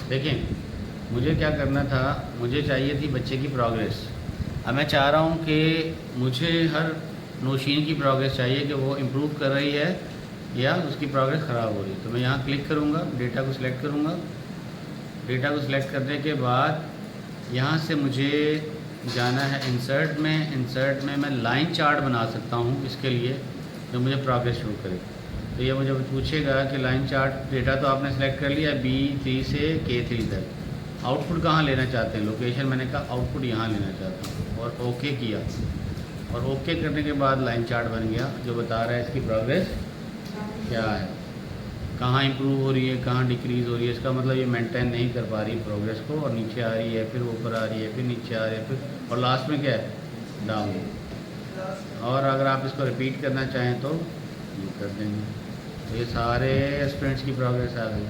देखें, मुझे क्या करना था, मुझे चाहिए थी बच्चे की प्रोग्रेस। अब मैं चाह रहा हूँ कि मुझे हर नौशीन की प्रोग्रेस चाहिए कि वो इम्प्रूव कर रही है या उसकी प्रोग्रेस ख़राब हो रही है। तो मैं यहाँ क्लिक करूँगा, डेटा को सिलेक्ट करूँगा। डेटा को सिलेक्ट करने के बाद यहाँ से मुझे जाना है इंसर्ट में। इंसर्ट में मैं लाइन चार्ट बना सकता हूँ इसके लिए जो मुझे प्रोग्रेस शो करे। तो ये मुझे पूछेगा कि लाइन चार्ट डेटा तो आपने सेलेक्ट कर लिया B3 से K3 तक। आउटपुट कहाँ लेना चाहते हैं, लोकेशन मैंने कहा आउटपुट यहाँ लेना चाहता हूँ और ओके किया। और ओके करने के बाद लाइन चार्ट बन गया जो बता रहा है इसकी प्रोग्रेस क्या है, कहाँ इंप्रूव हो रही है, कहाँ डिक्रीज़ हो रही है। इसका मतलब ये मेंटेन नहीं कर पा रही प्रोग्रेस को और नीचे आ रही है, फिर ऊपर आ रही है, फिर नीचे आ रही है, फिर और लास्ट में क्या है, डाउन। और अगर आप इसको रिपीट करना चाहें तो ये कर देंगे। तो ये सारे स्टूडेंट्स की प्रोग्रेस आ गई।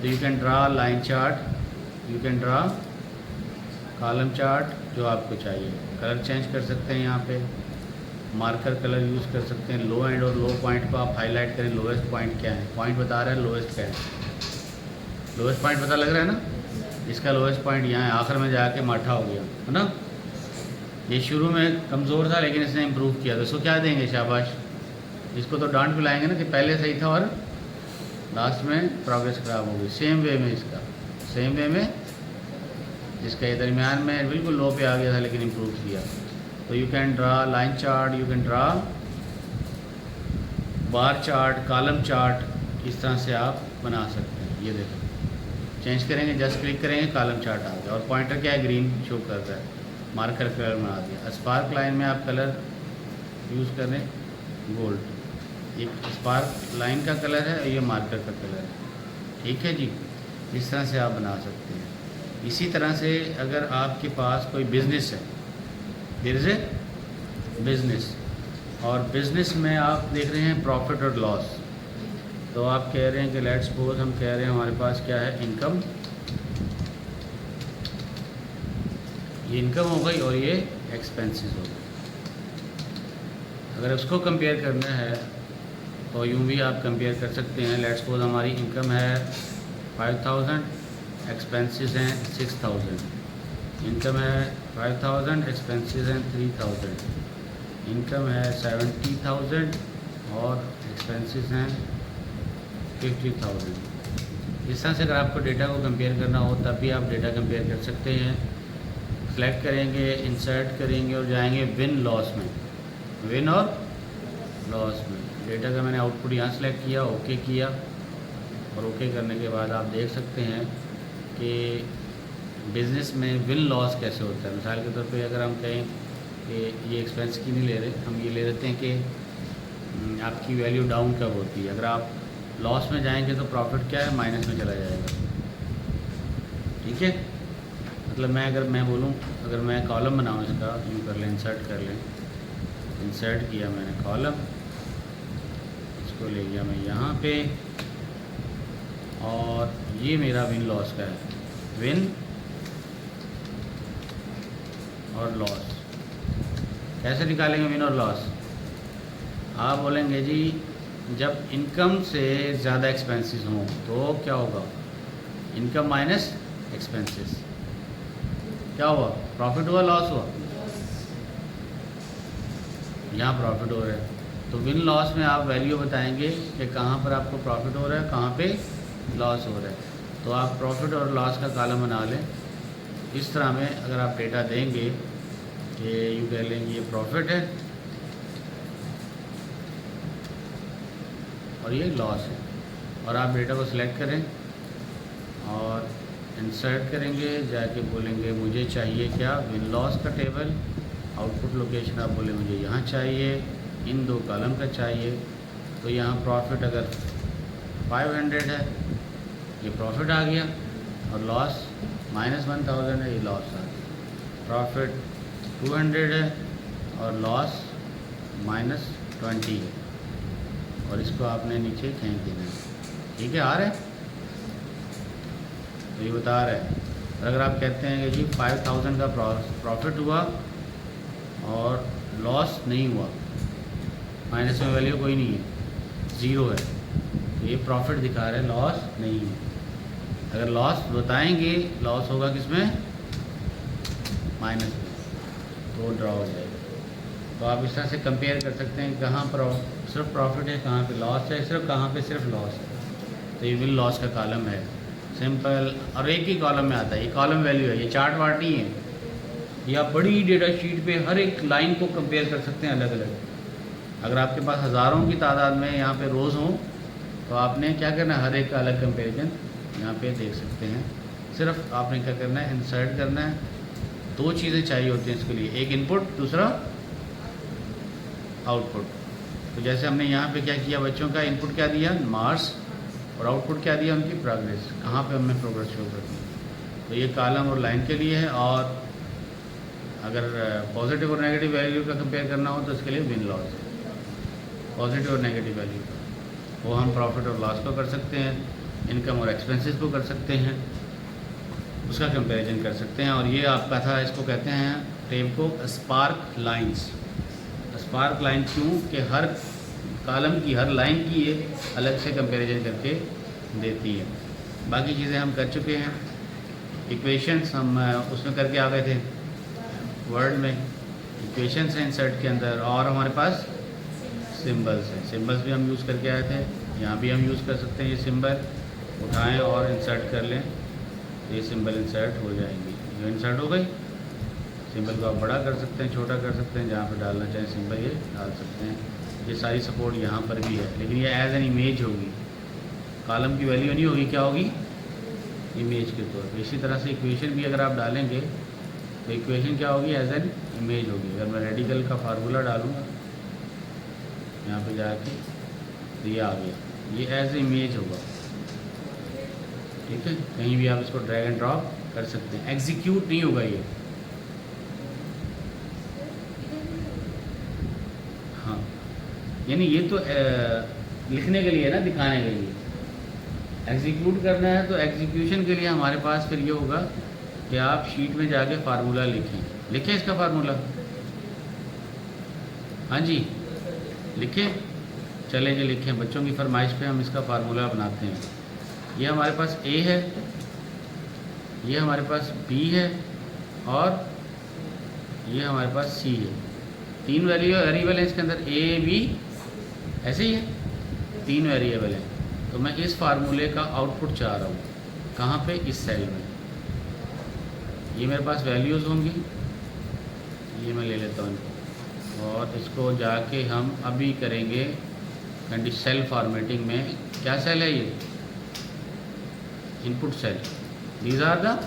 तो you can draw line chart, you can draw column chart जो आपको चाहिए। कलर चेंज कर सकते हैं, यहाँ पे मार्कर कलर यूज़ कर सकते हैं। लो एंड और लो पॉइंट को आप हाईलाइट करें, लोएस्ट पॉइंट क्या है, पॉइंट बता रहा है लोएस्ट क्या है, लोएस्ट पॉइंट पता लग रहा है ना। इसका लोएस्ट पॉइंट यहाँ है, आखिर में जाके माठा हो गया है ना। ये शुरू में कमज़ोर था लेकिन इसने इम्प्रूव किया, तो इसको क्या देंगे, शाबाश। इसको तो डांट पिलाएंगे ना कि पहले सही था और लास्ट में प्रोग्रेस ख़राब हो गई। सेम वे में इसका, सेम वे में इसका ये दरमियान में बिल्कुल लो पे आ गया था लेकिन इम्प्रूव किया। तो you can draw line chart, you can draw bar chart, column chart, इस तरह से आप बना सकते हैं। ये देखो चेंज करेंगे, जस्ट क्लिक करेंगे, कॉलम चार्ट आ गया। और पॉइंटर क्या है, ग्रीन शो कर रहा है, मार्कर कलर में आ गया। स्पार्क लाइन में आप कलर यूज़ करें गोल्ड, एक स्पार्क लाइन का कलर है, ये मार्कर का कलर है। ठीक है जी, इस तरह से आप बना सकते हैं। इसी तरह से अगर आपके पास कोई बिज़नेस है, देयर इज़ ए बिज़नेस, और बिज़नेस में आप देख रहे हैं प्रॉफिट और लॉस। तो आप कह रहे हैं कि लेट्स सपोज हम कह रहे हैं हमारे पास क्या है, इनकम, ये इनकम हो गई और ये एक्सपेंसेस हो गए। अगर उसको कंपेयर करना है तो यूँ भी आप कंपेयर कर सकते हैं। लेट्स सपोज हमारी इनकम है 5000, एक्सपेंसेस हैं 6000। इनकम है 5000, एक्सपेंसेस हैं 3000। इनकम है 70,000 और एक्सपेंसेस हैं 50,000। इस तरह से अगर आपको डेटा को कंपेयर करना हो तब भी आप डेटा कंपेयर कर सकते हैं। सेलेक्ट करेंगे, इंसर्ट करेंगे और जाएंगे विन लॉस में, विन और लॉस में। डेटा का मैंने आउटपुट यहाँ सेलेक्ट किया, ओके किया। और ओके करने के बाद आप देख सकते हैं कि बिज़नेस में विन लॉस कैसे होता है। मिसाल के तौर पे अगर हम कहें कि ये एक्सपेंस की नहीं ले रहे, हम ये ले लेते हैं कि आपकी वैल्यू डाउन कब होती है। अगर आप लॉस में जाएंगे तो प्रॉफिट क्या है, माइनस में चला जाएगा। ठीक है, मतलब अगर मैं बोलूँ, अगर मैं कॉलम बनाऊँ इसका, यूँ कर लें, इंसर्ट कर लें, इंसर्ट किया मैंने कॉलम, इसको ले गया मैं यहाँ पे, और ये मेरा विन लॉस का है, विन और लॉस। कैसे निकालेंगे विन और लॉस? आप बोलेंगे जी जब इनकम से ज़्यादा एक्सपेंसेस हों तो क्या होगा, इनकम माइनस एक्सपेंसेस, क्या हुआ, प्रॉफिट हुआ, लॉस हुआ। यहाँ प्रॉफिट हो रहा है तो विन लॉस में आप वैल्यू बताएंगे कि कहाँ पर आपको प्रॉफिट हो रहा है, कहाँ पे लॉस हो रहा है। तो आप प्रॉफिट और लॉस का कॉलम बना लें। इस तरह में अगर आप डेटा देंगे कि यूँ कह लेंगे ये प्रॉफिट है और ये लॉस है, और आप डेटा को सिलेक्ट करें और इंसर्ट करेंगे, जाके बोलेंगे मुझे चाहिए क्या, विन लॉस का टेबल। आउटपुट लोकेशन आप बोले मुझे यहाँ चाहिए, इन दो कॉलम का चाहिए। तो यहाँ प्रॉफिट अगर 500 है, ये प्रॉफिट आ गया, और लॉस -1000 है, ये लॉस आ गया। प्रॉफिट 200 है और लॉस -20 है, और इसको आपने नीचे खींच देना है। ठीक है, आ रहा है, तो ये बता रहा है। और अगर आप कहते हैं कि जी 5000 का प्रॉफिट हुआ और लॉस नहीं हुआ, माइनस में वैल्यू कोई नहीं है, ज़ीरो है, तो ये प्रॉफिट दिखा रहा है, लॉस नहीं है। अगर लॉस बताएंगे, लॉस होगा किसमें, माइनस में, तो वो ड्रॉ हो जाएगा। तो आप इस तरह से कंपेयर कर सकते हैं कहाँ पर सिर्फ प्रॉफिट है, कहाँ पे लॉस है, सिर्फ कहाँ पे सिर्फ लॉस है। तो ये विल लॉस का कॉलम है, सिंपल, और एक ही कॉलम में आता है, ये कॉलम वैल्यू है, ये चार्ट वार्ट नहीं है। या बड़ी डेटा शीट पे हर एक लाइन को कंपेयर कर सकते हैं अलग अलग। अगर आपके पास हज़ारों की तादाद में यहाँ पे रोज़ हों, तो आपने क्या करना है, हर एक का अलग कंपेरिजन यहाँ पे देख सकते हैं। सिर्फ आपने क्या करना है, इंसर्ट करना है। दो चीज़ें चाहिए होती हैं इसके लिए, एक इनपुट, दूसरा आउटपुट। तो जैसे हमने यहाँ पे क्या किया, बच्चों का इनपुट क्या दिया, मार्क्स, और आउटपुट क्या दिया, उनकी प्रोग्रेस, कहाँ पे हमें प्रोग्रेस शो करनी है। तो ये कॉलम और लाइन के लिए है। और अगर पॉजिटिव और नेगेटिव वैल्यू का कंपेयर करना हो तो इसके लिए विन लॉस है, पॉजिटिव और नेगेटिव वैल्यू का। वो हम प्रॉफिट और लॉस को कर सकते हैं, इनकम और एक्सपेंसेस को कर सकते हैं, उसका कंपैरिजन कर सकते हैं। और ये आपका था, इसको कहते हैं टेब को स्पार्क लाइंस। स्पार्क लाइन क्यों, कि हर कॉलम की, हर लाइन की ये अलग से कंपैरिजन करके देती है। बाकी चीज़ें हम कर चुके हैं। इक्वेशंस हम उसमें करके आ गए थे, वर्ड में इक्वेशंस हैं इंसर्ट के अंदर, और हमारे पास सिंबल्स हैं, सिंबल्स भी हम यूज़ करके आए थे। यहाँ भी हम यूज़ कर सकते हैं, ये सिंबल उठाएं और इंसर्ट कर लें, ये सिंबल इंसर्ट हो जाएंगी। ये इंसर्ट हो गई, सिंबल को आप बड़ा कर सकते हैं, छोटा कर सकते हैं, जहाँ पे डालना चाहें सिंबल ये डाल सकते हैं। ये सारी सपोर्ट यहाँ पर भी है, लेकिन ये एज एन इमेज होगी, कॉलम की वैल्यू नहीं होगी, क्या होगी, इमेज के तौर पर। इसी तरह से इक्वेशन भी अगर आप डालेंगे तो इक्वेशन क्या होगी, एज एन इमेज होगी। अगर मैं रेडिकल का फार्मूला डालूँगा यहाँ पे जाके, तो ये आ गया, ये एज ए इमेज होगा, ठीक है। कहीं भी आप इसको ड्रैग एंड ड्रॉप कर सकते हैं, एग्जीक्यूट नहीं होगा ये। हाँ, यानी ये तो लिखने के लिए है ना, दिखाने के लिए। एग्जीक्यूट करना है तो एग्जीक्यूशन के लिए हमारे पास फिर ये होगा कि आप शीट में जाके फार्मूला लिखें इसका फार्मूला, हाँ जी लिखें, चले जी लिखें। बच्चों की फरमाइश पे हम इसका फार्मूला बनाते हैं। ये हमारे पास ए है, ये हमारे पास बी है, और ये हमारे पास सी है। तीन वेरिएबल है इसके अंदर, ए बी, ऐसे ही है, तीन वेरिएबल है। तो मैं इस फार्मूले का आउटपुट चाह रहा हूँ, कहाँ पे, इस सेल में। ये मेरे पास वैल्यूज़ होंगी, ये मैं ले लेता हूँ इनको, और इसको जाके हम अभी करेंगे सेल फॉर्मेटिंग में। क्या सेल है ये, input cell, these are the,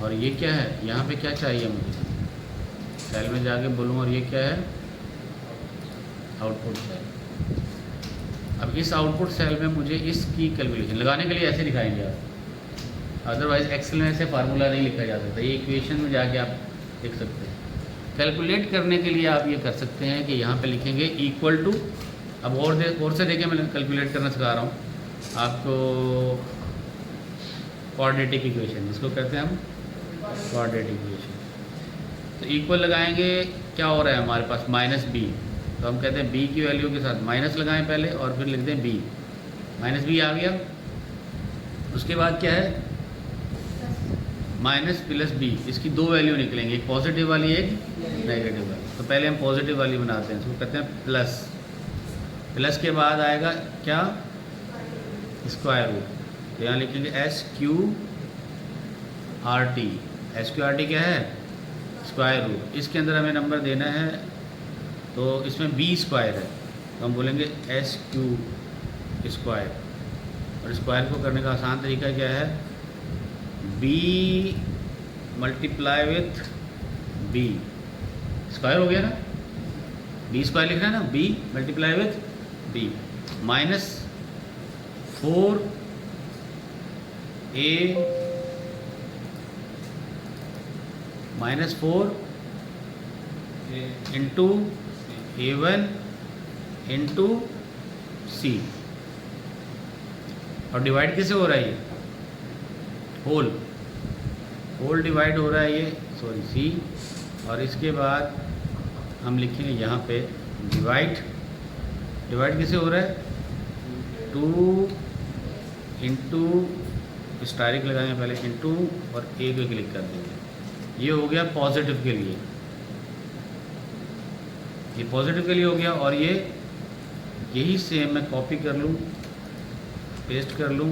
और ये क्या है, यहाँ पे क्या चाहिए मुझे, सेल में जाके बोलूँ, और ये क्या है, आउटपुट सेल। अब इस आउटपुट सेल में मुझे इसकी कैलकुलेशन लगाने के लिए ऐसे दिखाएंगे आप, अदरवाइज एक्सेल में ऐसे फार्मूला नहीं लिखा जा सकता। ये इक्वेशन में जाके आप लिख सकते हैं। कैलकुलेट करने के लिए आप ये कर सकते हैं कि यहाँ पे लिखेंगे इक्वल टू, अब और से देखिए, मैं कैलकुलेट करना सिखा रहा हूँ आपको, क्वाड्रेटिक इक्वेशन इसको कहते हैं हम, क्वाड्रेटिक इक्वेशन। तो इक्वल लगाएंगे, क्या हो रहा है हमारे पास, माइनस बी, तो हम कहते हैं बी की वैल्यू के साथ माइनस लगाएं पहले, और फिर लिख दें बी, माइनस बी आ गया। उसके बाद क्या है, माइनस प्लस बी, इसकी दो वैल्यू निकलेंगी, एक पॉजिटिव वाली, एक नेगेटिव वाली। तो पहले हम पॉजिटिव वाली बनाते हैं, इसको कहते हैं प्लस। प्लस के बाद आएगा क्या, स्क्वायर रूट, तो यहाँ लिखेंगे S Q R T. S Q R T क्या है, स्क्वायर रूट। इसके अंदर हमें नंबर देना है, तो इसमें बी स्क्वायर है, तो हम बोलेंगे एस क्यू स्क्वायर। और स्क्वायर को करने का आसान तरीका क्या है, B multiply with B, square हो गया ना, बी स्क्वायर लिखना है ना, B multiply with B, minus 4 A minus 4 into A1 into C. और डिवाइड कैसे हो रहा है, ये होल डिवाइड हो रहा है ये, सॉरी सी। और इसके बाद हम लिखेंगे यहाँ पे डिवाइड कैसे हो रहा है, 2 इंटू स्टारिक लगाएंगे पहले इनटू और ए को क्लिक कर देंगे। ये हो गया पॉजिटिव के लिए, ये पॉजिटिव के लिए हो गया। और ये यही सेम मैं कॉपी कर लूँ, पेस्ट कर लूँ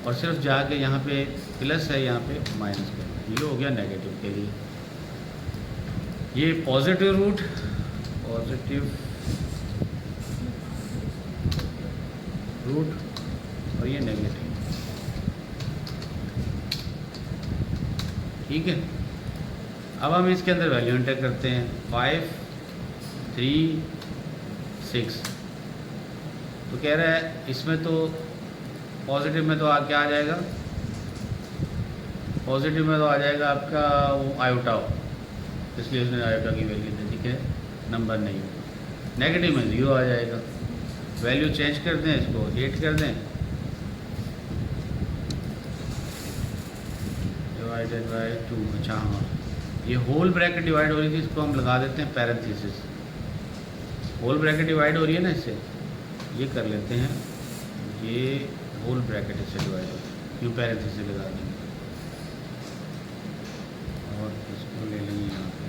और सिर्फ जाके यहाँ पे प्लस है, यहाँ पे माइनस कर लूँ। ये हो गया नेगेटिव के लिए। ये पॉजिटिव रूट, पॉजिटिव रूट और ये नेगेटिव, ठीक है। अब हम इसके अंदर वैल्यू एंटर करते हैं 5 3 6। तो कह रहा है इसमें तो पॉजिटिव में तो क्या आ जाएगा, पॉजिटिव में तो आ जाएगा आपका वो आयोटा, इसलिए उसने आयोटा की वैल्यू दे दी है, नंबर नहीं। नेगेटिव में 0 आ जाएगा। वैल्यू चेंज कर दें, इसको 8 कर दें, डिवाइडेड बाय 2। अच्छा हाँ, ये होल ब्रैकेट डिवाइड हो रही थी, इसको हम लगा देते हैं पैरेंथेसिस। होल ब्रैकेट डिवाइड हो रही है ना इससे, ये कर लेते हैं, ये होल ब्रैकेट इससे डिवाइड हो रही है, क्यों पैरेंथेसिस लगा देंगे और इसको ले लेंगे यहाँ पे।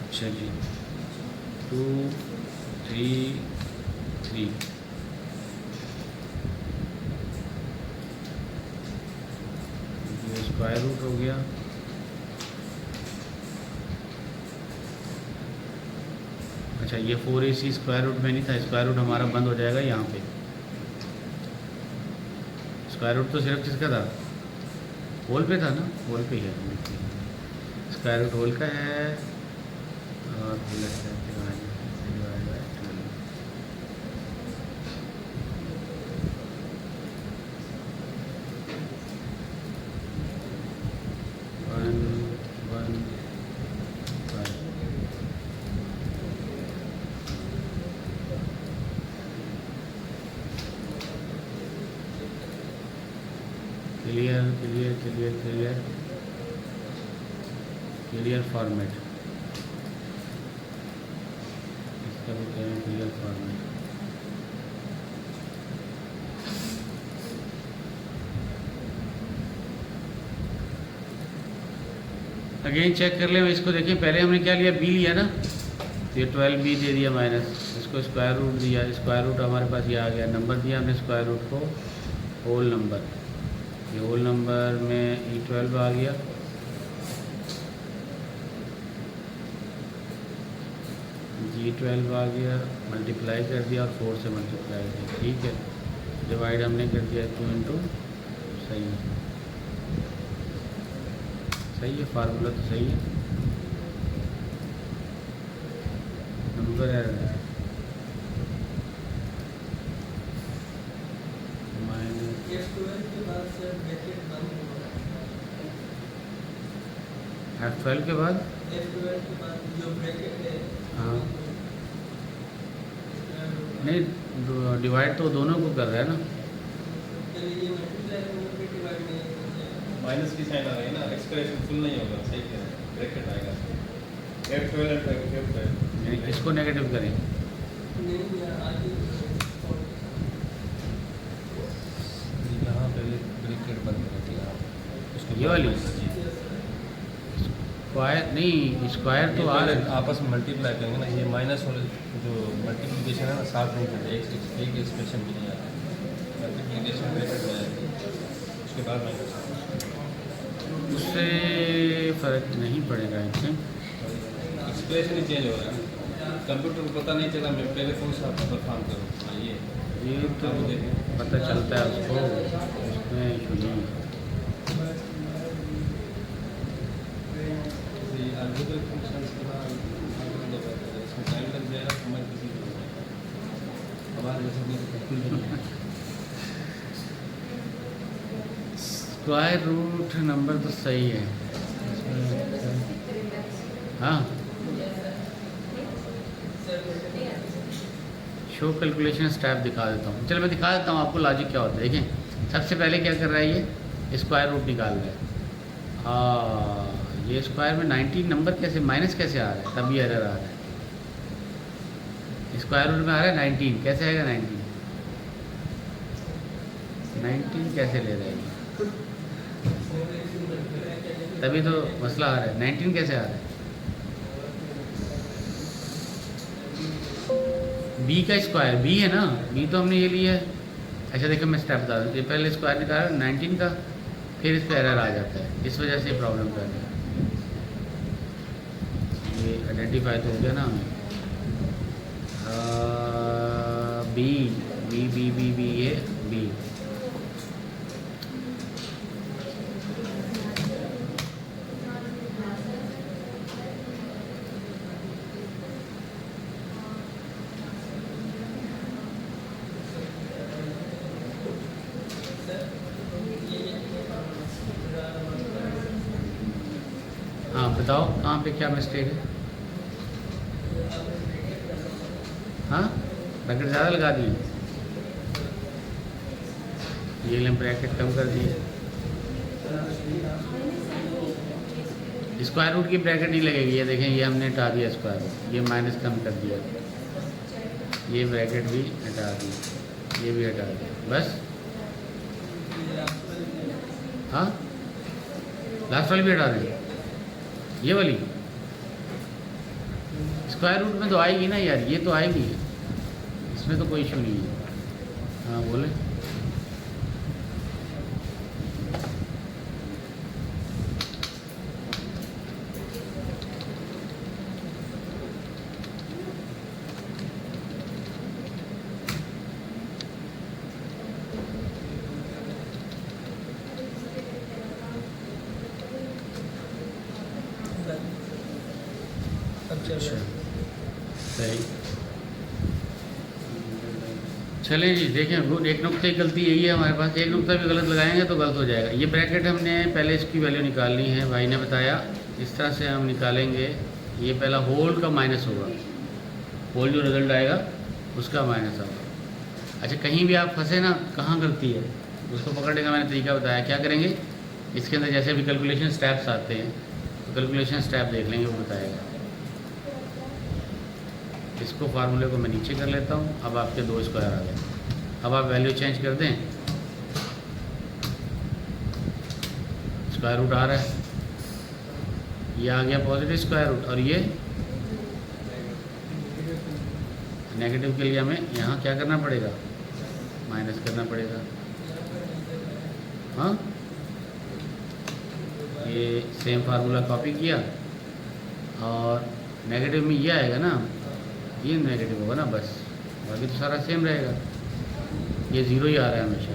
अच्छा जी, 2 3 3 ये स्क्वायर रूट हो गया। अच्छा, ये 4ac स्क्वायर रूट में नहीं था, स्क्वायर रूट हमारा बंद हो जाएगा यहाँ पे। स्क्वायर रूट तो सिर्फ किसका था, होल पे था ना, होल पे ही है। स्क्वायर रूट होल का है और clear clear clear clear clear format, इसका भी कह रहे हैं क्लियर फॉर्मेट। अगेन चेक कर ले इसको, देखिए पहले हमने क्या लिया, बी लिया ना, तो ये 12b दे दिया माइनस, इसको स्क्वायर रूट दिया, स्क्वायर रूट हमारे पास ये आ गया, नंबर दिया हमने स्क्वायर रूट को होल नंबर, ये होल नंबर में E12 आ गया। G12 आ गया, मल्टीप्लाई कर दिया और 4 से मल्टीप्लाई किया, ठीक है। डिवाइड हमने कर दिया 2 इंटू, सही है, सही है, फार्मूला तो सही है। नंबर है F12 के बाद जो ब्रैकेट है, हाँ नहीं, डिवाइड तो दोनों को कर रहा है ना, माइनस की साइन आ रही है ना, एक्सप्रेशन फुल नहीं होगा, सही कह रहे हैं, ब्रैकेट आएगा। F12 और F12 इसको नेगेटिव करें, यहाँ पहले ब्रैकेट बंद कर दिया, ये वाली स्क्वायर नहीं, स्क्वायर तो आ आपस में मल्टीप्लाई करेंगे ना, ये माइनस वाले जो मल्टीप्लिकेशन है ना, साथ नहीं करते, एक एक्सप्रेशन भी नहीं आता, मल्टीप्लिकेशन ब्रैकेट में आएगी, उसके बाद माइनस, उससे फ़र्क नहीं पड़ेगा इससे, एक्सप्रेशन ही चेंज हो रहा है। कंप्यूटर को पता नहीं चला, मैं पहले कौन सा परफॉर्म करूँ, ये तो पता चलता है उसको, उसमें इशू नहीं। टाइम लग जाएगा, समझ किसी को हमारे जैसे स्क्वायर रूट नंबर तो सही है, हाँ। शो कैलकुलेशन स्टेप दिखा देता हूँ, चलो मैं दिखा देता हूँ आपको लॉजिक क्या होता है। देखें सबसे पहले क्या कर रहा है, ये स्क्वायर रूट निकाल रहा है। हाँ, ये स्क्वायर में 19 नंबर कैसे माइनस कैसे आ रहा है, तभी एरर आ रहा है। स्क्वायर रूट में आ रहा है 19, कैसे आएगा 19? 19 कैसे ले रहे हैं? तभी तो मसला आ रहा है, 19 कैसे आ रहा है? बी का स्क्वायर, बी है ना, बी तो हमने ये लिया है। अच्छा देखो मैं स्टेप बता दूँ, ये पहले स्क्वायर निकाला 19 का, फिर इस पर एरर आ जाता है, इस वजह से प्रॉब्लम कर रहा है। ये आइडेंटिफाई तो हो गया ना हमें। B B B B B ये बी, हाँ बताओ कहाँ पे क्या मिस्टेक है? हाँ ब्रैकेट ज़्यादा लगा दिए, ये लें ब्रैकेट कम कर दिए। स्क्वायर रूट की ब्रैकेट नहीं लगेगी, ये देखें ये हमने हटा दिया स्क्वायर रूट, ये माइनस कम कर दिया, ये ब्रैकेट भी हटा दी, ये भी हटा दिया, बस। हाँ लास्ट वाली भी हटा दें, ये वाली स्क्वायर रूट में तो आएगी ना यार, ये तो आएगी, इसमें तो कोई इशू नहीं है। हाँ बोले। अच्छा सही, चले जी देखें, वो एक नुक्ते की गलती यही है हमारे पास, एक नुक्ता भी गलत लगाएंगे तो गलत हो जाएगा। ये ब्रैकेट हमने पहले इसकी वैल्यू निकालनी है, भाई ने बताया इस तरह से हम निकालेंगे। ये पहला होल का माइनस होगा, होल जो रिजल्ट आएगा उसका माइनस होगा। अच्छा कहीं भी आप फंसे ना, कहाँ गलती है उसको पकड़ने का मैंने तरीका बताया। क्या करेंगे, इसके अंदर जैसे भी कैलकुलेशन स्टेप्स आते हैं तो कैलकुलेशन स्टेप देख लेंगे, वो बताएगा। इसको फार्मूले को मैं नीचे कर लेता हूँ। अब आपके 2 स्क्वायर आ गए। अब आप वैल्यू चेंज कर दें, स्क्वायर रूट आ रहा है, ये आ गया पॉजिटिव स्क्वायर रूट, और ये नेगेटिव के लिए हमें यहाँ क्या करना पड़ेगा, माइनस करना पड़ेगा। हाँ ये सेम फार्मूला कॉपी किया, और नेगेटिव में ये आएगा ना, ये नेगेटिव होगा ना, बस बाकी तो सारा सेम रहेगा। ये 0 ही आ रहा है हमेशा।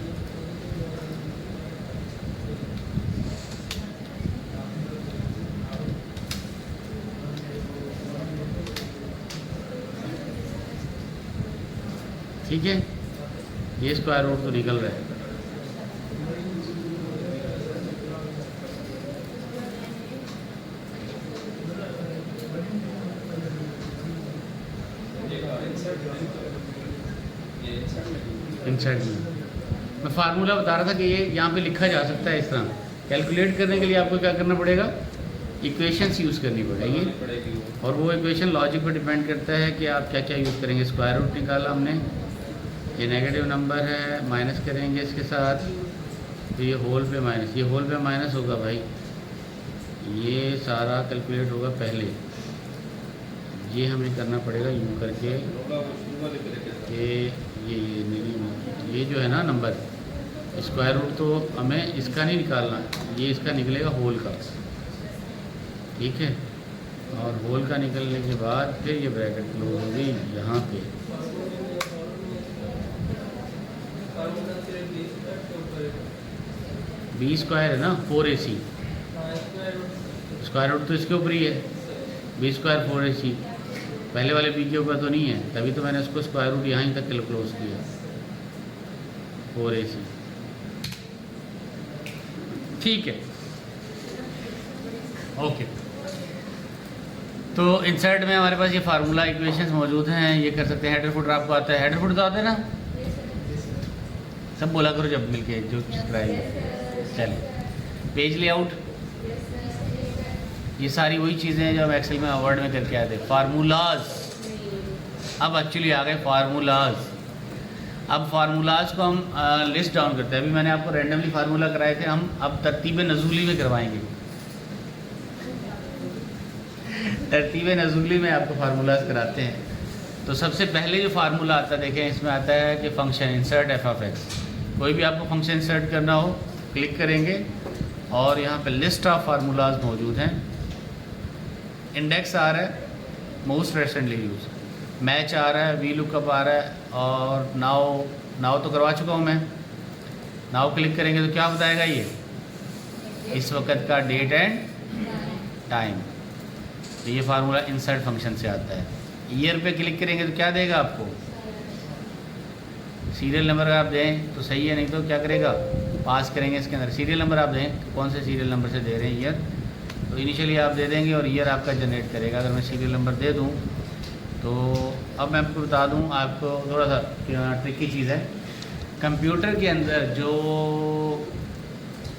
ठीक है, ये स्क्वायर रूट तो निकल रहा है। इनसाइड में मैं फार्मूला बता रहा था कि ये यहाँ पे लिखा जा सकता है इस तरह। कैलकुलेट करने के लिए आपको क्या करना पड़ेगा, इक्वेशंस यूज़ करनी पड़ेगी, और वो इक्वेशन लॉजिक पर डिपेंड करता है कि आप क्या क्या यूज़ करेंगे। स्क्वायर रूट निकाला हमने, ये नेगेटिव नंबर है, माइनस करेंगे इसके साथ, तो ये होल पे माइनस, ये होल पे माइनस होगा भाई, ये सारा कैलकुलेट होगा पहले। ये हमें करना पड़ेगा यूँ करके कि ये जो है ना नंबर, स्क्वायर रूट तो हमें इसका नहीं निकालना, ये इसका निकलेगा होल का, ठीक है। और होल का निकलने के बाद फिर ये ब्रैकेट क्लोज होगी यहाँ पे। बी स्क्वायर है ना 4ac, स्क्वायर रूट तो इसके ऊपर ही है, बी स्क्वायर 4ac, पहले वाले बी के ऊपर तो नहीं है, तभी तो मैंने उसको स्क्वायर रूट यहाँ ही तक क्लोज किया 4ac। ठीक है, ओके। तो इंसर्ट में हमारे पास ये फार्मूला इक्वेशंस मौजूद हैं, ये कर सकते हैं। हेडर फुटर आपको आता है, हेडर फुटर तो आता है ना, सब बोला करो जब मिलके जो चीज़ कराएंगे। चलिए पेज लेआउट, ये सारी वही चीज़ें हैं जो हम एक्सेल में वर्ड में करके आते हैं। फार्मूलाज, अब एक्चुअली आ गए फार्मूलाज। अब फार्मूलाज को हम लिस्ट डाउन करते हैं। अभी मैंने आपको रैंडमली फार्मूला कराए थे, हम अब तरतीब नज़ूली में करवाएंगे। तरतीब नज़ूली में आपको फार्मूलाज कराते हैं। तो सबसे पहले जो फार्मूला आता है, देखें इसमें आता है कि function insert F of x. कोई भी आपको फंक्शन इंसर्ट करना हो क्लिक करेंगे और यहाँ पे लिस्ट ऑफ फार्मूलाज मौजूद हैं। इंडेक्स आ रहा है, मोस्ट रिसेंटली यूज, मैच आ रहा है, वी लुकअप आ रहा है, और नाउ तो करवा चुका हूँ मैं। नाउ क्लिक करेंगे तो क्या बताएगा ये, इस वक्त का डेट एंड टाइम। तो ये फार्मूला इंसर्ट फंक्शन से आता है। ईयर पे क्लिक करेंगे तो क्या देगा आपको, सीरियल नंबर अगर आप दें तो सही है, नहीं तो क्या करेगा, पास करेंगे इसके अंदर। सीरियल नंबर आप दें, कौन से सीरियल नंबर से दे रहे हैं ईयर, तो इनिशियली आप दे देंगे और ईयर आपका जनरेट करेगा। अगर मैं सीरियल नंबर दे दूं तो अब मैं आपको बता दूं, आपको थोड़ा सा ट्रिकी चीज़ है। कंप्यूटर के अंदर जो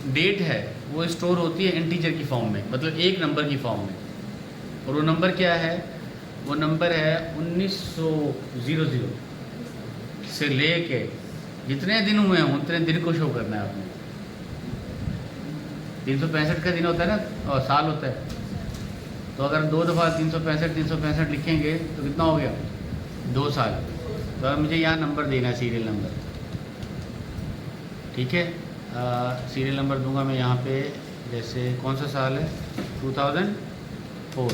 डेट है वो स्टोर होती है इंटीजर की फॉर्म में, मतलब एक नंबर की फॉर्म में, और वो नंबर क्या है, वो नंबर है 1900 से ले के जितने दिन हुए हैं उतने दिन को शो करना है आपने। 365 का दिन होता है ना, और साल होता है, तो अगर 2 दफ़ा 365 लिखेंगे तो कितना हो गया, 2 साल। तो अब मुझे यहाँ नंबर देना है, सीरियल नंबर, ठीक है। सीरियल नंबर दूंगा मैं यहाँ पे, जैसे कौन सा साल है, 2004,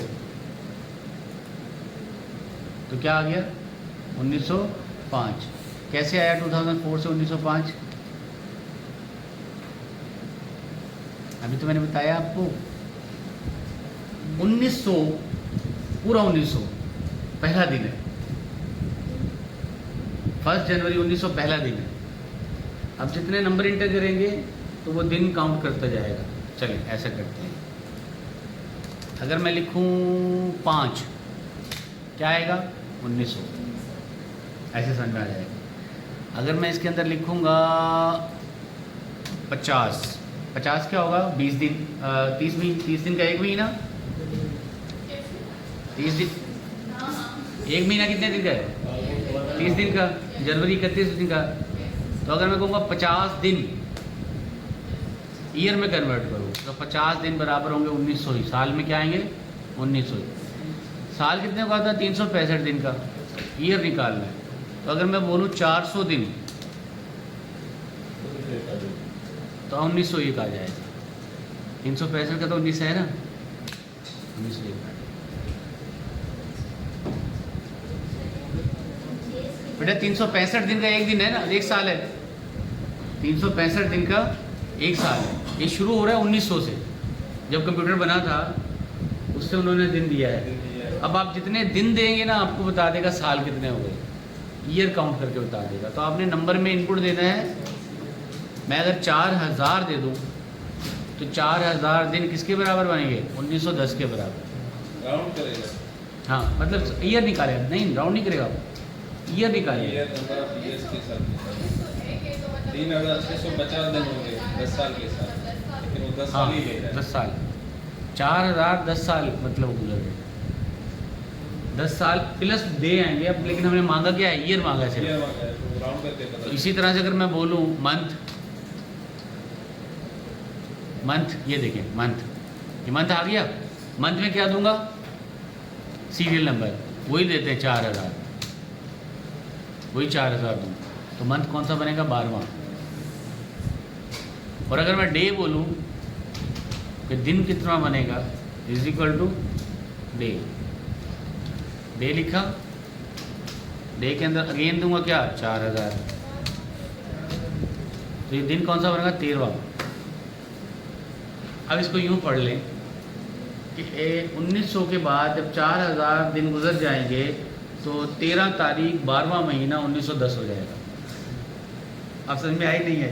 तो क्या आ गया 1905। कैसे आया 2004 से 1905, अभी तो मैंने बताया आपको 1900, पूरा 1900 पहला दिन है, 1 जनवरी 1900 पहला दिन है। अब जितने नंबर इंटर करेंगे तो वो दिन काउंट करता जाएगा। चलिए ऐसा करते हैं, अगर मैं लिखूं 5, क्या आएगा 1900, ऐसे समझ में आ जाएगा। अगर मैं इसके अंदर लिखूंगा 50 क्या होगा, 20 दिन, 30 दिन का एक महीना, 30 दिन, एक महीना कितने दिन का है, 30 दिन का, जनवरी 31 दिन का। तो अगर मैं कहूँगा 50 दिन ईयर में कन्वर्ट करूँ तो 50 दिन बराबर होंगे 1900 ही। साल में क्या आएंगे 1900 ही। साल कितने का आता है, 365 दिन का, ईयर निकालना है। तो अगर मैं बोलूँ 400 दिन तो 1901 आ जाएगा। 365 का तो 19 है ना, 1901। बेटा 365 दिन का एक दिन है ना, एक साल है, 365 दिन का एक साल है। ये शुरू हो रहा है 1900 से, जब कंप्यूटर बना था उससे उन्होंने दिन दिया है। अब आप जितने दिन देंगे ना आपको बता देगा साल कितने हो गए, ईयर काउंट करके बता देगा। तो आपने नंबर में इनपुट देना है। मैं अगर 4000 दे दूँ तो 4000 दिन किसके बराबर बनेंगे, 1910 के बराबर। राउंड करेगा, हाँ मतलब ईयर निकालेगा, नहीं राउंड नहीं करेगा, ईयर निकालेगा। ईयर नंबर ऑफ ईयर्स के साथ 3650 दिन होंगे 10 साल के साथ, लेकिन वो 10 साल ही ले रहा है। 10 साल, 4000 10 साल मतलब गुजर गए, 10 साल प्लस डे आएंगे अब। लेकिन हमने मांगा क्या है, ईयर मांगा है सिर्फ, ईयर मांगा है, तो राउंड करके पता तो इसी तरह से अगर मैं बोलूँ मंथ, ये देखें मंथ, ये मंथ आ गया। मंथ में क्या दूंगा, सीरियल नंबर, वही देते हैं 4000, वही 4000 दूँ तो मंथ कौन सा बनेगा, 12वां। और अगर मैं डे बोलूँ कि दिन कितना बनेगा, is equal to day, day लिखा, डे के अंदर अगेन दूंगा क्या, 4000, तो ये दिन कौन सा बनेगा, 13वां। अब इसको यूँ पढ़ लें कि 1900 के बाद जब 4000 दिन गुजर जाएंगे तो 13 तारीख 12वां महीना 1910 हो जाएगा। आप समझ में आई नहीं है,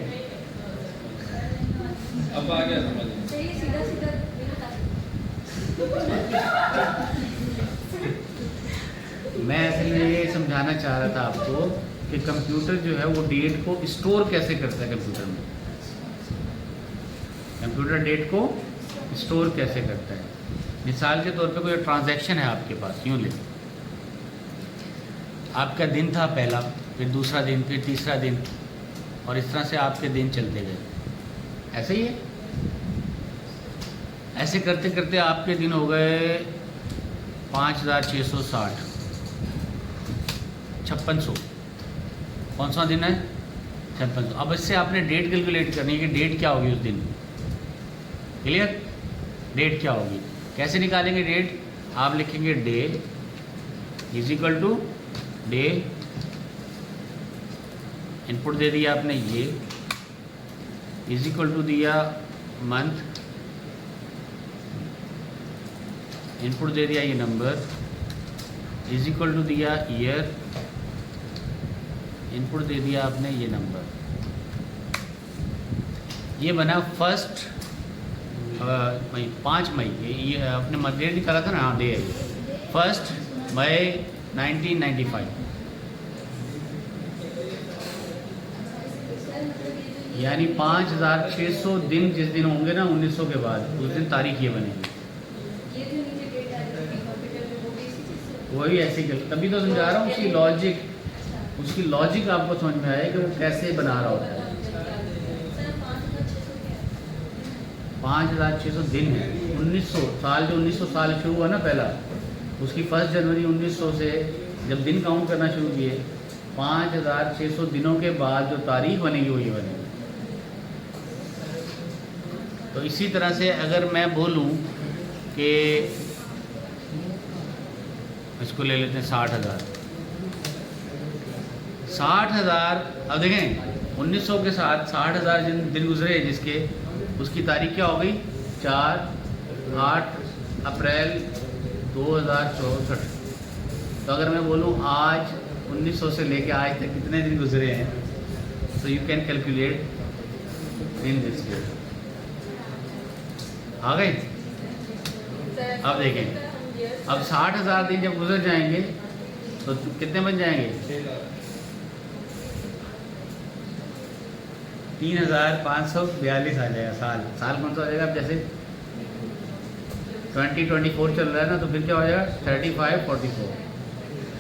अब आ गया समझ में। मैं असल में ये समझाना चाह रहा था आपको कि कंप्यूटर जो है वो डेट को स्टोर कैसे करता है। कंप्यूटर डेट को स्टोर कैसे करता है। मिसाल के तौर पे कोई ट्रांजैक्शन है आपके पास, यूँ ले, आपका दिन था पहला, फिर दूसरा दिन, फिर तीसरा दिन, और इस तरह से आपके दिन चलते गए। ऐसे ही है। ऐसे करते करते आपके दिन हो गए 5660, 5600। कौन सा दिन है? 5600। अब इससे आपने डेट कैलकुलेट करनी है कि डेट क्या होगी उस दिन। क्लियर? डेट क्या होगी, कैसे निकालेंगे डेट? आप लिखेंगे day is equal to day, input दे दिया आपने ये, इज इक्वल टू दिया मंथ, इनपुट दे दिया ये नंबर, इज इक्वल टू दिया ईयर, इनपुट दे दिया आपने ये नंबर। ये बना 1 मई, 5 मई। ये अपने डेट निकाला था ना, हाँ डे है 1 मई 1995। यानी 5600 दिन जिस दिन होंगे ना 1900 के बाद, उस दिन तारीख ये बनेगी। वही ऐसे ही तभी तो समझा रहा हूँ, उसकी लॉजिक आपको समझ में आए कि वो कैसे बना रहा होता है। 5600 दिन है। 1900 साल, जो 1900 साल शुरू हुआ ना पहला, उसकी 1 जनवरी 1900 से जब दिन काउंट करना शुरू किए, 5600 दिनों के बाद जो तारीख बनेगी वो ये बनेगी। तो इसी तरह से अगर मैं बोलूं कि इसको ले लेते हैं 60,000। 60,000, अब देखें 1900 के साथ 60,000 दिन गुजरे जिसके, उसकी तारीख क्या हो गई? 8 अप्रैल 2064। तो अगर मैं बोलूं आज 1900 से लेके आज तक कितने दिन गुजरे हैं, तो you can calculate in this way. आ गए? अब देखें, अब 60,000 दिन जब गुजर जाएंगे तो कितने बन जाएंगे? 3542 आ जाएगा साल। साल कौन सा हो जाएगा? अब जैसे 2024 चल रहा है ना, तो फिर क्या हो जाएगा? 3544।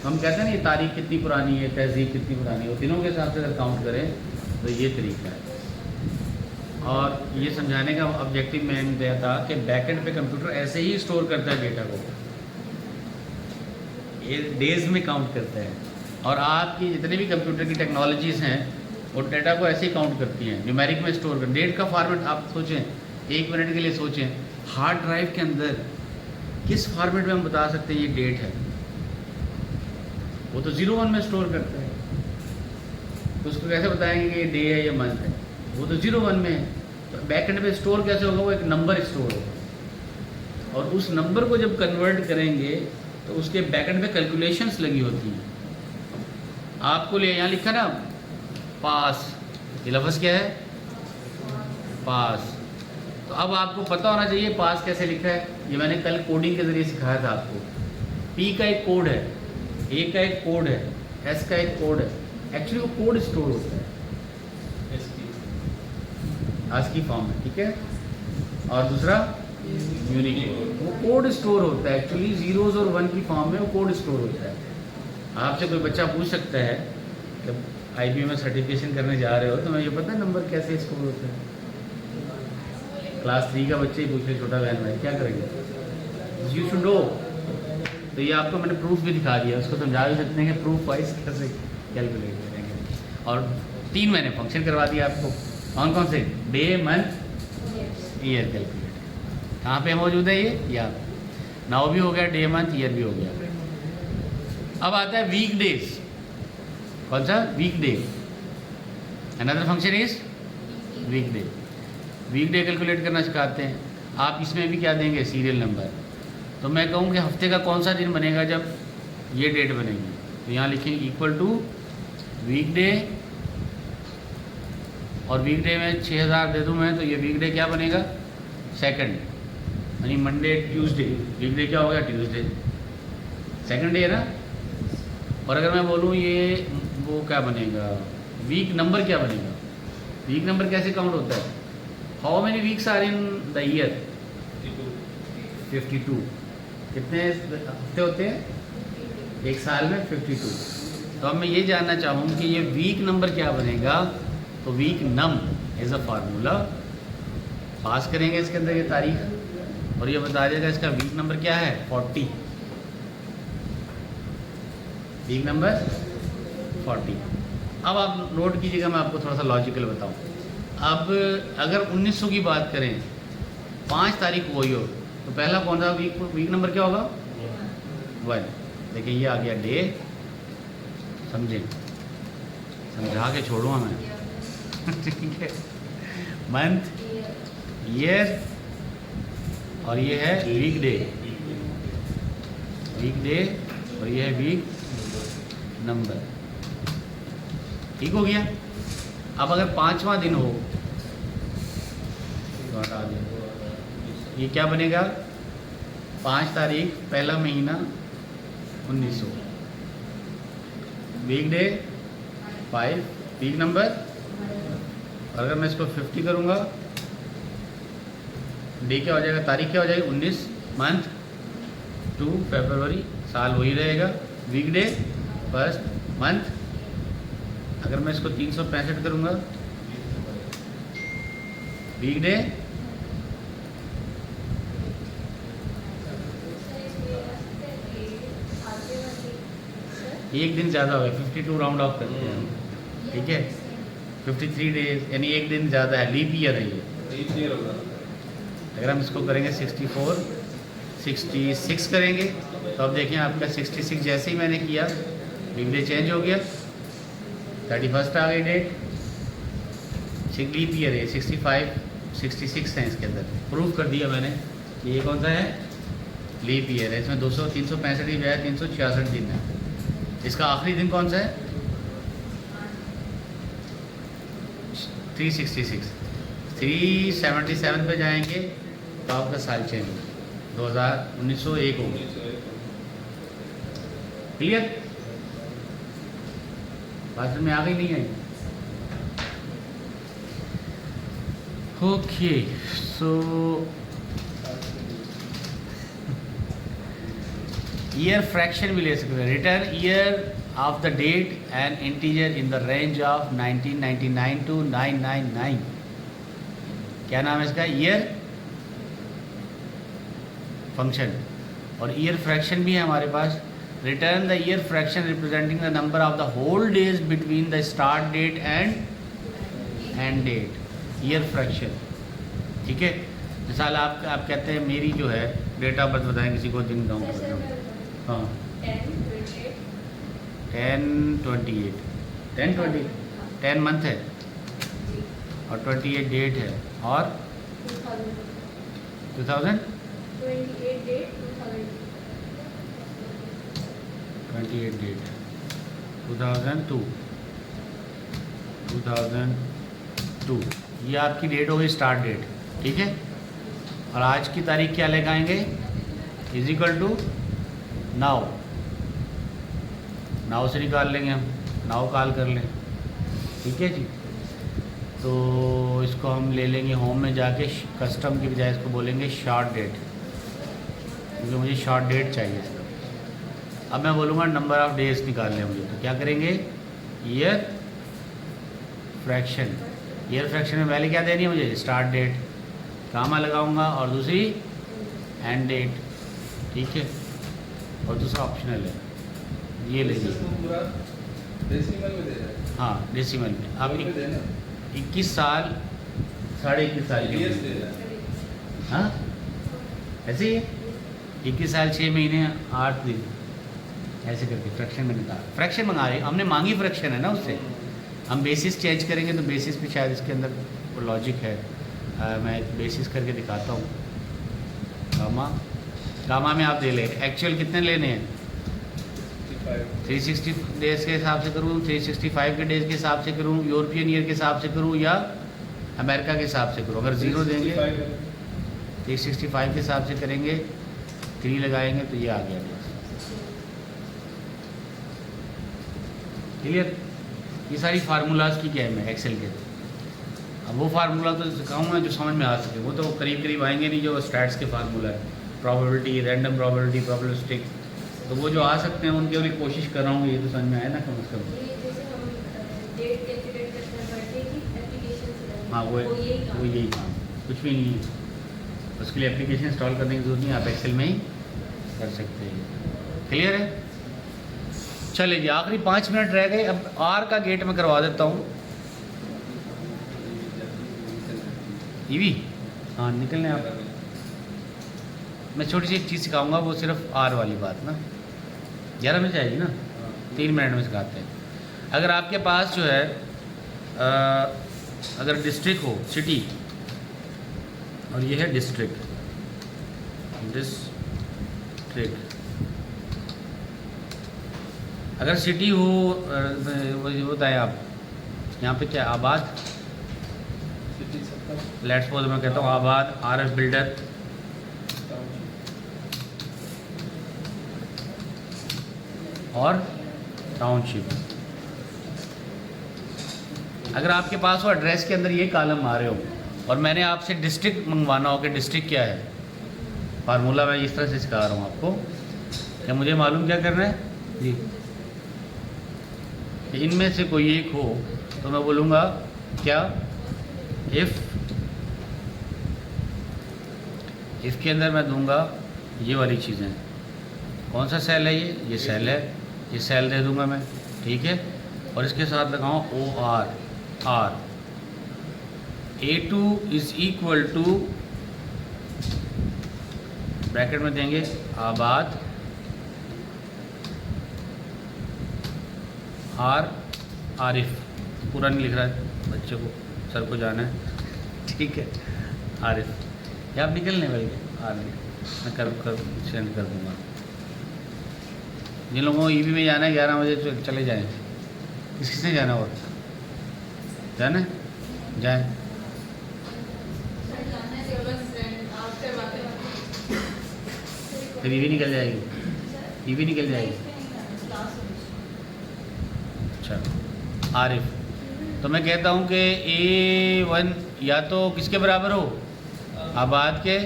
हम कहते हैं ना ये तारीख कितनी पुरानी है, तहजीब कितनी पुरानी है, वो दिनों के हिसाब से अगर काउंट करें तो ये तरीका है। और ये समझाने का ऑब्जेक्टिव मैंने दिया था कि बैकएंड पे कंप्यूटर ऐसे ही स्टोर करता है डेटा को, ये डेज में काउंट करता है। और आपकी जितने भी कंप्यूटर की टेक्नोलॉजीज़ हैं वो डेटा को ऐसे ही काउंट करती हैं, न्यूमेरिक में स्टोर कर। डेट का फॉर्मेट आप सोचें, 1 मिनट के लिए सोचें, हार्ड ड्राइव के अंदर किस फॉर्मेट में हम बता सकते हैं ये डेट है? वो तो 01 में स्टोर करता है, तो उसको कैसे बताएंगे कि ये डे है या मंथ है? वो तो 01 में है। तो बैकएंड पे स्टोर कैसे होगा? वो एक नंबर स्टोर होगा, और उस नंबर को जब कन्वर्ट करेंगे तो उसके बैकएंड पे कैलकुलेशंस लगी होती हैं। आपको ले यहाँ लिखा ना पास, ये लफ्ज़ क्या है? पास। तो अब आपको पता होना चाहिए पास कैसे लिखा है। ये मैंने कल कोडिंग के ज़रिए सिखाया था आपको। पी का एक कोड है, ए का एक कोड है, एस का एक कोड है। एक्चुअली वो कोड स्टोर होता है ASCII फॉर्म में, ठीक है। और दूसरा यूनिकोड, वो कोड स्टोर होता है। एक्चुअली 0s और 1 की फॉर्म में वो कोड स्टोर होता है। आपसे कोई बच्चा पूछ सकता है कि IBM में सर्टिफिकेशन करने जा रहे हो तो मैं ये पता है नंबर कैसे स्टोर होता है? क्लास 3 का बच्चा ही पूछ ले, छोटा बहन भाई क्या करेंगे? You should know. तो ये आपको मैंने प्रूफ भी दिखा दिया, उसको समझा भी सकते हैं कि प्रूफ वाइज कैसे कैलकुलेट करेंगे। और 3 मैंने फंक्शन करवा दिया आपको। कौन कौन से? Day, month, year calculate. कहाँ पे मौजूद है ये? या नाउ भी हो गया, डे, मंथ, ईयर भी हो गया। अब आता है वीक डेज। कौन सा? Weekday. Another function is weekday. Weekday calculate करना सिखाते हैं। आप इसमें भी क्या देंगे? Serial number. तो मैं कहूँ कि हफ्ते का कौन सा दिन बनेगा जब ये डेट बनेगी, तो यहाँ लिखेंगे इक्वल टू वीक डे, और वीक डे में 6000 दे दूँ मैं, तो ये वीक डे क्या बनेगा? सेकंड, यानी मंडे, ट्यूसडे। वीक डे क्या हो गया? ट्यूसडे, सेकंड डे है ना। और अगर मैं बोलूँ ये वो क्या बनेगा? वीक नंबर क्या बनेगा? वीक नंबर कैसे काउंट होता है? How many weeks are in the year? 52। कितने हफ्ते होते हैं एक साल में? 52। तो अब मैं ये जानना चाहूँ कि ये वीक नंबर क्या बनेगा। तो weeknum as a formula pass करेंगे इसके अंदर ये तारीख और ये बता देगा इसका वीक नंबर क्या है 40। Week number 40। अब आप नोट कीजिएगा, मैं आपको थोड़ा सा लॉजिकल बताऊँ। अब अगर 1900 की बात करें 5 तारीख वही हो तो पहला कौन सा वीक नंबर क्या होगा 1। देखिए ये आ गया डे, समझे, समझा के छोड़ूँ मैं ठीक है। मंथ, ईयर और ये है वीक डे, वीक डे और ये है वीक नंबर। ठीक हो गया। अब अगर 5वां दिन हो तो हटा दें, ये क्या बनेगा 5 तारीख पहला महीना 1900, वीक डे 5, वीक नंबर। और अगर मैं इसको 50 करूँगा डे क्या हो जाएगा, तारीख क्या हो जाएगी 19, मंथ 2 फरवरी, साल वही रहेगा, वीक डे 1 मंथ। अगर मैं इसको 365 करूँगा वीक डे एक दिन ज़्यादा होगा, 52 राउंड ऑफ करते हैं, ठीक है। 53 डेज यानी एक दिन ज़्यादा है, लीप ईयर है ये। अगर हम इसको करेंगे 64 66 करेंगे तो अब देखें आपका 66 जैसे ही मैंने किया वीक डे चेंज हो गया, 31 आ गई डेट, लीप ईयर है 65 66 है इसके अंदर, प्रूफ कर दिया मैंने कि ये कौन सा है लीप ईयर है। इसमें 200 365 ही बजाय 366 दिन है। इसका आखिरी दिन कौन सा है 366, 377 पे जाएंगे तो आपका साल चेंज हो 1901 हो गया। क्लियर, बात में आ गई नहीं आई। ओके सो ईयर फ्रैक्शन भी ले सकते हैं। Return year of the date and integer in the range of 1999 to 999। क्या नाम है इसका ईयर फंक्शन। और ईयर फ्रैक्शन भी है हमारे पास। Return the year fraction representing the number of the whole days between the start date and end date, year fraction. ठीक है, मिसाल आप कहते हैं मेरी जो है डेट ऑफ बर्थ बताएं, किसी को दिन काउंट करता हूँ। हाँ 10 मंथ है और 28 डेट है और 2000 28 डेट 2002 ये आपकी डेट होगी स्टार्ट डेट। ठीक है, और आज की तारीख क्या लगाएंगे is equal to now, now से निकाल लेंगे हम, नाउ कॉल कर लें। ठीक है जी, तो इसको हम ले लेंगे होम में जाके, कस्टम की बजाय इसको बोलेंगे शॉर्ट डेट, क्योंकि मुझे शॉर्ट डेट चाहिए इसका। अब मैं बोलूँगा नंबर ऑफ़ डेज निकाल लें मुझे, तो क्या करेंगे ईयर फ्रैक्शन। ईयर फ्रैक्शन में पहले क्या देनी है मुझे स्टार्ट डेट, कामा लगाऊंगा और दूसरी एंड डेट। ठीक है, और दूसरा ऑप्शनल है, ये ले लीजिए। हाँ डेसिमल में आप 21 साल 21.5 साल के, हाँ ऐसे ही है 21 साल 6 महीने 8 दिन ऐसे करके फ्रैक्शन में निकाल, फ्रैक्शन मंगा रहे हमने, मांगी फ्रैक्शन है ना, उससे हम बेसिस चेंज करेंगे तो बेसिस पे शायद इसके अंदर वो लॉजिक है। मैं बेसिस करके दिखाता हूँ। गामा में आप दे लें एक्चुअल कितने लेने हैं 360 डेज के हिसाब से करूँ, 365 के डेज के हिसाब से करूँ, यूरोपियन ईयर के हिसाब से करूँ या अमेरिका के हिसाब से करूँ। अगर ज़ीरो देंगे 365 के हिसाब से करेंगे, 3 लगाएंगे तो ये आ गया डेज। क्लियर, ये सारी फार्मूलाज की क्या है मैं एक्सेल के। अब वो फार्मूला तो सिखाऊंगा जो समझ में आ सके, वो तो करीब करीब आएंगे नहीं जो स्टैट्स के फार्मूला है, प्रोबेबिलिटी, रैंडम प्रोबेबिलिटी, प्रोबेबिलिस्टिक, तो वो जो आ सकते हैं उनके लिए कोशिश कर रहा हूँ, ये तो समझ में आया ना कम से कम। ये जैसे हम डेट कैलकुलेट करते हैं बर्थडे की एप्लीकेशन से, हाँ वो यही काम, कुछ भी नहीं है। उसके लिए एप्लीकेशन इंस्टॉल करने की जरूरत नहीं, आप एक्सेल में ही कर सकते हैं। क्लियर है? चलिए जी, आखिरी 5 मिनट रह गए। अब आर का गेट में करवा देता हूँ। ईवी हाँ निकलने आप, मैं छोटी सी एक चीज़ सिखाऊंगा, वो सिर्फ आर वाली बात ना 11 में जाएगी ना, 3 मिनट में सिखाते हैं। अगर आपके पास जो है अगर डिस्ट्रिक्ट हो, सिटी, और ये है डिस्ट्रिक्ट, अगर सिटी हो, वो बताएं आप यहाँ पे क्या आबाद, लेट्स सपोज मैं कहता हूँ आबाद, आरएफ बिल्डर, और टाउनशिप। अगर आपके पास वो एड्रेस के अंदर ये कॉलम आ रहे हो और मैंने आपसे डिस्ट्रिक्ट मंगवाना हो कि डिस्ट्रिक्ट क्या है, फार्मूला मैं इस तरह से सिखा रहा हूँ आपको, क्या मुझे मालूम क्या करना है जी, कि इनमें से कोई एक हो तो मैं बोलूँगा क्या, इफ़ के अंदर मैं दूंगा ये वाली चीज़ें। कौन सा सेल है ये सेल है, ये सेल दे दूंगा मैं, ठीक है। और इसके साथ लगाऊँ OR, A2 is equal to, bracket में देंगे आबाद, आरिफ, पूरा नहीं लिख रहा है, बच्चे को सर को जाना है, ठीक है। आरिफ या आप निकलने वाले आरिफ, मैं कर सेंड कर दूँगा। जिन लोगों को ईवी में जाना है 11 बजे चले जाएँ। किसने जाना और जाना है जाए, फिर ईवी निकल जाएगी, ईवी निकल जाएगी। अच्छा आरिफ, तो मैं कहता हूँ कि A1 या तो किसके बराबर हो, आबाद के,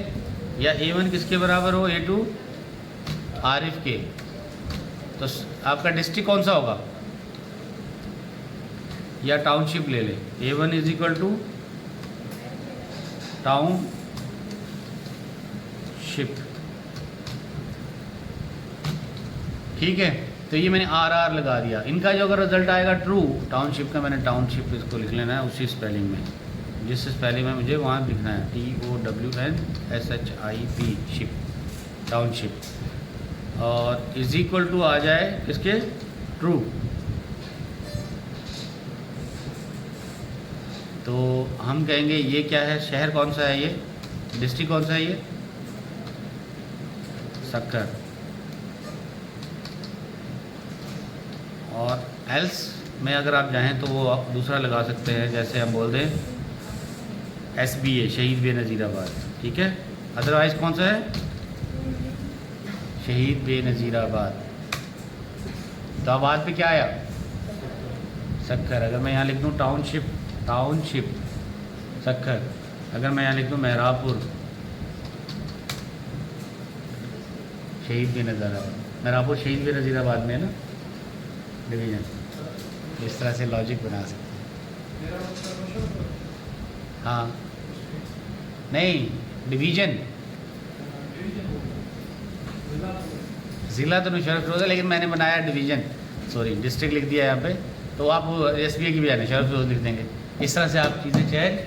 या A1 किसके बराबर हो, A2 आरिफ के। तो आपका डिस्ट्रिक्ट कौन सा होगा, या टाउनशिप ले ले। A1 is equal to township, ठीक है। तो ये मैंने RR लगा दिया। इनका जो अगर रिजल्ट आएगा ट्रू, टाउनशिप का, मैंने टाउनशिप इसको लिख लेना है उसी स्पेलिंग में, जिस स्पेलिंग में मुझे वहाँ लिखना है, TOWNSHIP, शिप, टाउनशिप। और इज इक्वल टू आ जाए किसके, ट्रू। तो हम कहेंगे ये क्या है, शहर कौन सा है, ये डिस्ट्रिक्ट कौन सा है, ये सक्कर। और एल्स में अगर आप चाहें तो वो आप दूसरा लगा सकते हैं, जैसे हम बोल दें SBA, शहीद बेनज़ीराबाद, ठीक है। अदरवाइज़ कौन सा है, शहीद बेनज़ीराबाद। तो आबाद पे क्या आया, सक्कर। अगर मैं यहाँ लिख दूँ टाउनशिप सक्कर, अगर मैं यहाँ लिख दूँ मेहरापुर, शहीद बेनज़ीराबाद, मेहरापुर शहीद बेनज़ीराबाद में है ना डिवीज़न। इस तरह से लॉजिक बना सकते हैं। हाँ नहीं, डिवीज़न, ज़िला तो नुशरफ फिरोज़ है, लेकिन मैंने बनाया डिवीज़न, सॉरी डिस्ट्रिक्ट लिख दिया यहाँ पे। तो आप SBA की भी आने शरफ फिरोज़ लिख देंगे। इस तरह से आप चीज़ें चेक